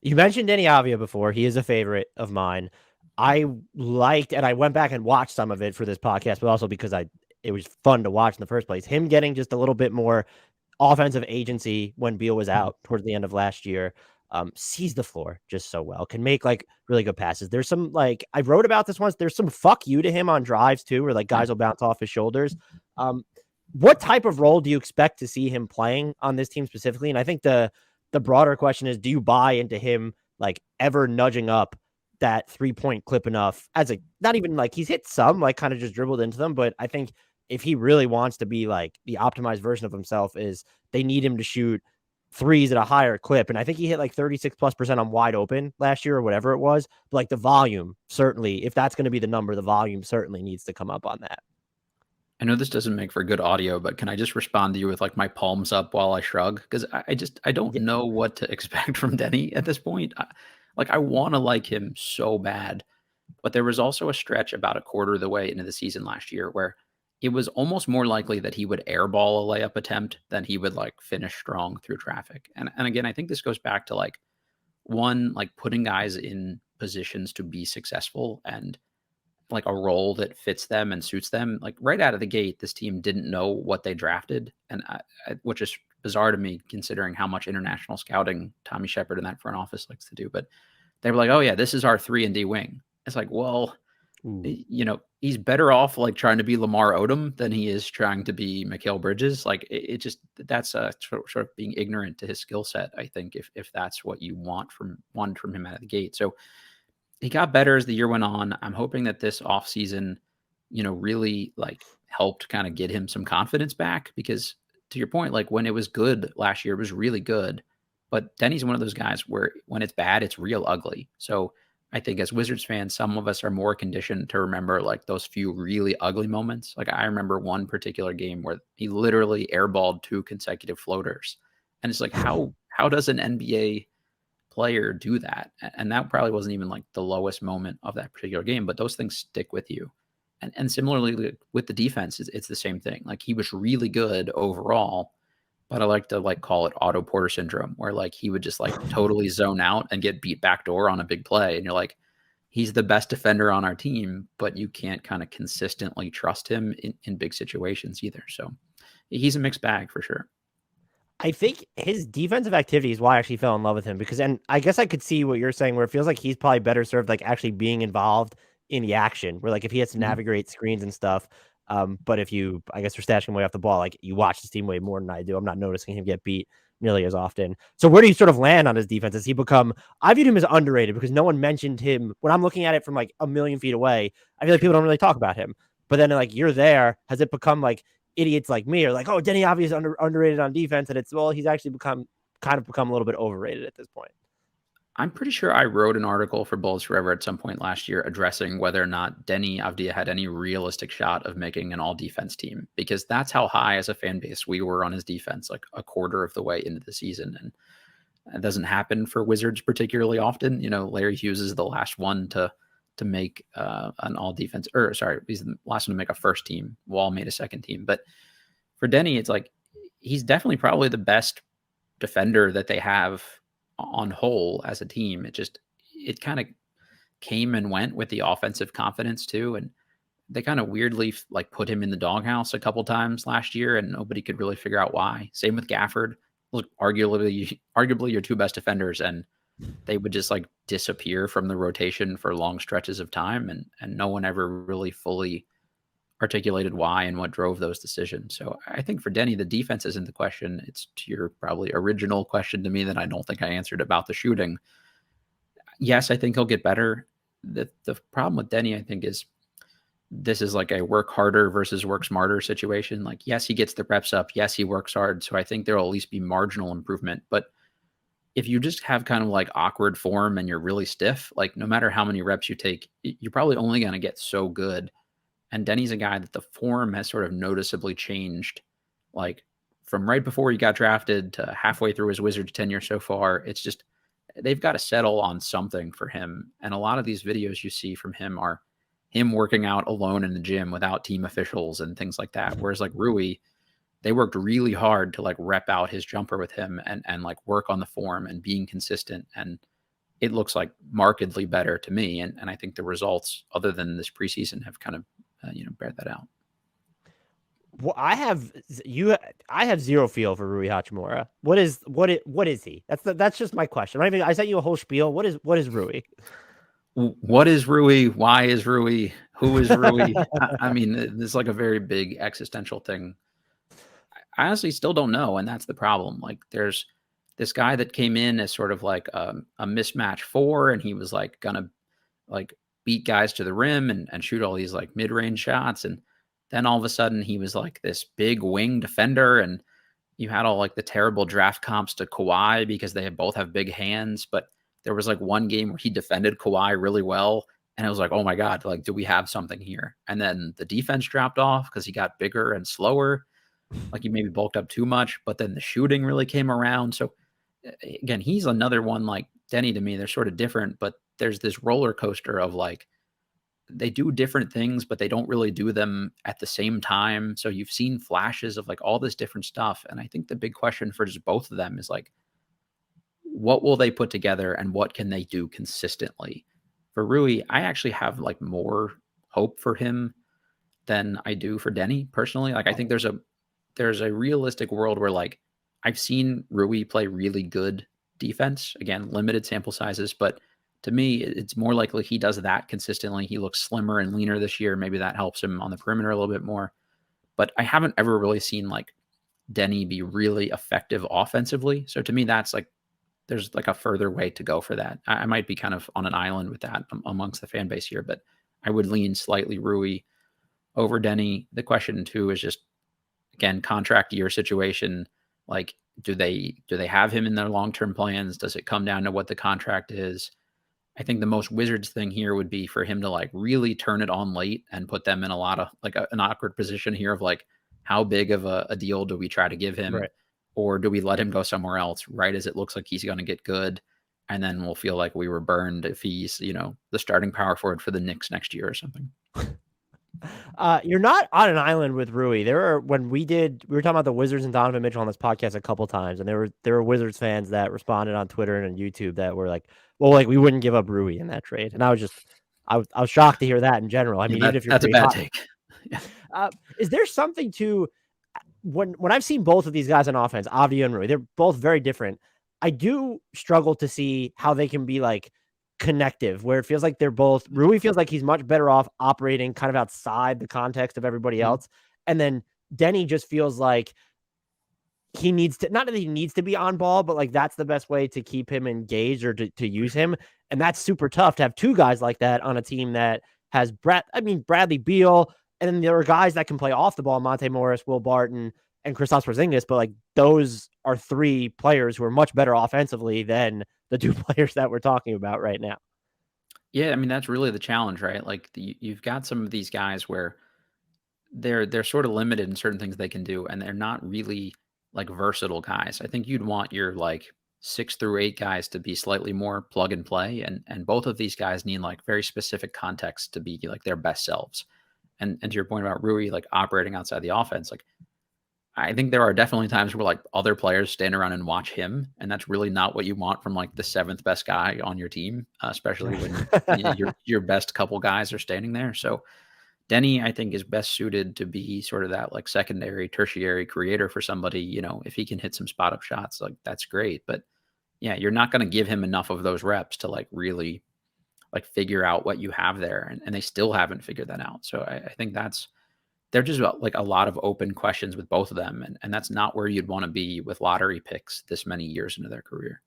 You mentioned Deni Avdija before. He is a favorite of mine. I liked, and I went back and watched some of it for this podcast, but also because it was fun to watch in the first place. Him getting just a little bit more offensive agency when Beal was Mhm. out towards the end of last year. Sees the floor just so well, can make like really good passes. There's some like I wrote about this once. There's some fuck you to him on drives too, where like Yeah. guys will bounce off his shoulders. Um, what type of role do you expect to see him playing on this team specifically? And I think the broader question is, do you buy into him like ever nudging up that 3-point clip enough as a not even like he's hit some like kind of just dribbled into them, but I think if he really wants to be like the optimized version of himself, is they need him to shoot threes at a higher clip. And I think he hit like 36+% on wide open last year or whatever it was. But like the volume, certainly, if that's going to be the number, the volume certainly needs to come up on that. I know this doesn't make for good audio, but can I just respond to you with like my palms up while I shrug? Because I don't Yeah. know what to expect from Denny at this point. I want to like him so bad, but there was also a stretch about a quarter of the way into the season last year where it was almost more likely that he would airball a layup attempt than he would like finish strong through traffic. And again, I think this goes back to like one, like putting guys in positions to be successful and like a role that fits them and suits them. Like right out of the gate, this team didn't know what they drafted, and which is bizarre to me considering how much international scouting Tommy Shepard in that front office likes to do. But they were like, "Oh yeah, this is our 3-and-D wing." It's like, well, Ooh. he's better off like trying to be Lamar Odom than he is trying to be Mikal Bridges. Like it just that's sort of being ignorant to his skill set. I think if that's what you want from him out of the gate, so he got better as the year went on. I'm hoping that this offseason, really like helped kind of get him some confidence back because to your point, like when it was good last year, it was really good. But Denny's one of those guys where when it's bad, it's real ugly. So I think as Wizards fans, some of us are more conditioned to remember like those few really ugly moments. Like I remember one particular game where he literally airballed 2 consecutive floaters. And it's like, how does an NBA player do that? And that probably wasn't even like the lowest moment of that particular game, but those things stick with you. And similarly with the defense, it's the same thing. Like he was really good overall, but I like to like call it Otto Porter syndrome, where like he would just like totally zone out and get beat backdoor on a big play, and you're like, he's the best defender on our team, but you can't kind of consistently trust him in big situations either. So he's a mixed bag for sure. I think his defensive activity is why I actually fell in love with him because, and I guess I could see what you're saying, where it feels like he's probably better served like actually being involved in the action, where like if he has to Mhm. navigate screens and stuff. But if you, I guess, you're stashing him way off the ball, like you watch this team way more than I do. I'm not noticing him get beat nearly as often. So where do you sort of land on his defense? Has he become? I viewed him as underrated because no one mentioned him when I'm looking at it from like a million feet away. I feel like people don't really talk about him. But then like you're there, has it become like idiots like me are like, oh, Deni Avdija is underrated on defense, and it's well, he's actually become a little bit overrated at this point. I'm pretty sure I wrote an article for Bulls Forever at some point last year addressing whether or not Deni Avdija had any realistic shot of making an all defense team because that's how high as a fan base we were on his defense, like a quarter of the way into the season. And it doesn't happen for Wizards particularly often. Larry Hughes is the last one to make an all defense, or sorry, he's the last one to make a first team. Wall made a second team, but for Deni, it's like he's definitely probably the best defender that they have on whole as a team. It kind of came and went with the offensive confidence too, and they kind of weirdly like put him in the doghouse a couple times last year, and nobody could really figure out why. Same with Gafford. Look, arguably your two best defenders, and they would just like disappear from the rotation for long stretches of time, and no one ever really fully articulated why and what drove those decisions. So I think for Deni, the defense isn't the question. It's to your probably original question to me that I don't think I answered about the shooting. Yes, I think he'll get better. The problem with Deni, I think, is this is like a work harder versus work smarter situation. Like, yes, he gets the reps up. Yes, he works hard. So I think there will at least be marginal improvement. But if you just have kind of like awkward form and you're really stiff, like no matter how many reps you take, you're probably only going to get so good. And Denny's a guy that the form has sort of noticeably changed, like from right before he got drafted to halfway through his Wizards tenure so far. It's just they've got to settle on something for him. And a lot of these videos you see from him are him working out alone in the gym without team officials and things like that. Whereas like Rui, they worked really hard to like rep out his jumper with him and like work on the form and being consistent. And it looks like markedly better to me. And I think the results, other than this preseason, have kind of bear that out. Well, I have zero feel for Rui Hachimura. What is he? That's just my question. I sent you a whole spiel. What is Rui? What is Rui? Why is Rui? Who is Rui? I mean, it's like a very big existential thing. I honestly still don't know, and that's the problem. Like, there's this guy that came in as sort of like a mismatch four, and he was like gonna like beat guys to the rim and shoot all these like mid-range shots, and then all of a sudden he was like this big wing defender, and you had all like the terrible draft comps to Kawhi because they both have big hands, but there was like one game where he defended Kawhi really well, and it was like, oh my god, like, do we have something here? And then the defense dropped off because he got bigger and slower, like he maybe bulked up too much, but then the shooting really came around. So again, he's another one like Deni to me. They're sort of different, but there's this roller coaster of like, they do different things, but they don't really do them at the same time. So you've seen flashes of like all this different stuff. And I think the big question for just both of them is like, what will they put together and what can they do consistently? For Rui, I actually have like more hope for him than I do for Deni personally. Like, I think there's a realistic world where like I've seen Rui play really good defense. Again, limited sample sizes, but to me, it's more likely he does that consistently. He looks slimmer and leaner this year. Maybe that helps him on the perimeter a little bit more. But I haven't ever really seen like Deni be really effective offensively. So to me, that's like, there's like a further way to go for that. I might be kind of on an island with that amongst the fan base here, but I would lean slightly Rui over Deni. The question too is just, again, contract year situation. Like, do they have him in their long-term plans? Does it come down to what the contract is? I think the most Wizards thing here would be for him to like really turn it on late and put them in a lot of like an awkward position here of like, how big of a deal do we try to give him? Right. Or do we let him go somewhere else right as it looks like he's going to get good? And then we'll feel like we were burned if he's, the starting power forward for the Knicks next year or something. You're not on an island with Rui. We were talking about the Wizards and Donovan Mitchell on this podcast a couple times, and there were Wizards fans that responded on Twitter and on YouTube that were like, well, like we wouldn't give up Rui in that trade. And I was shocked to hear that in general. I mean, even if you're that's a bad take. Is there something to when I've seen both of these guys on offense, Avdija and Rui, they're both very different. I do struggle to see how they can be like connective, where it feels like they're both Rui feels like he's much better off operating kind of outside the context of everybody else. And then Deni just feels like he needs to, not that he needs to be on ball, but like that's the best way to keep him engaged or to use him. And that's super tough to have two guys like that on a team that has Bradley Beal, and then there are guys that can play off the ball, Monte Morris, Will Barton, and Kristaps Porzingis, but like those are three players who are much better offensively than the two players that we're talking about right now. Yeah, I mean, that's really the challenge, right? Like you've got some of these guys where they're sort of limited in certain things they can do, and they're not really like versatile guys. I think you'd want your like 6 through 8 guys to be slightly more plug and play, and both of these guys need like very specific context to be like their best selves. And to your point about Rui like operating outside the offense, like I think there are definitely times where like other players stand around and watch him, and that's really not what you want from like the 7th best guy on your team, especially when your best couple guys are standing there. So Deni, I think, is best suited to be sort of that like secondary, tertiary creator for somebody. If he can hit some spot up shots, like that's great. But yeah, you're not going to give him enough of those reps to like really like figure out what you have there, and they still haven't figured that out. So I think they're just like a lot of open questions with both of them, and that's not where you'd want to be with lottery picks this many years into their career.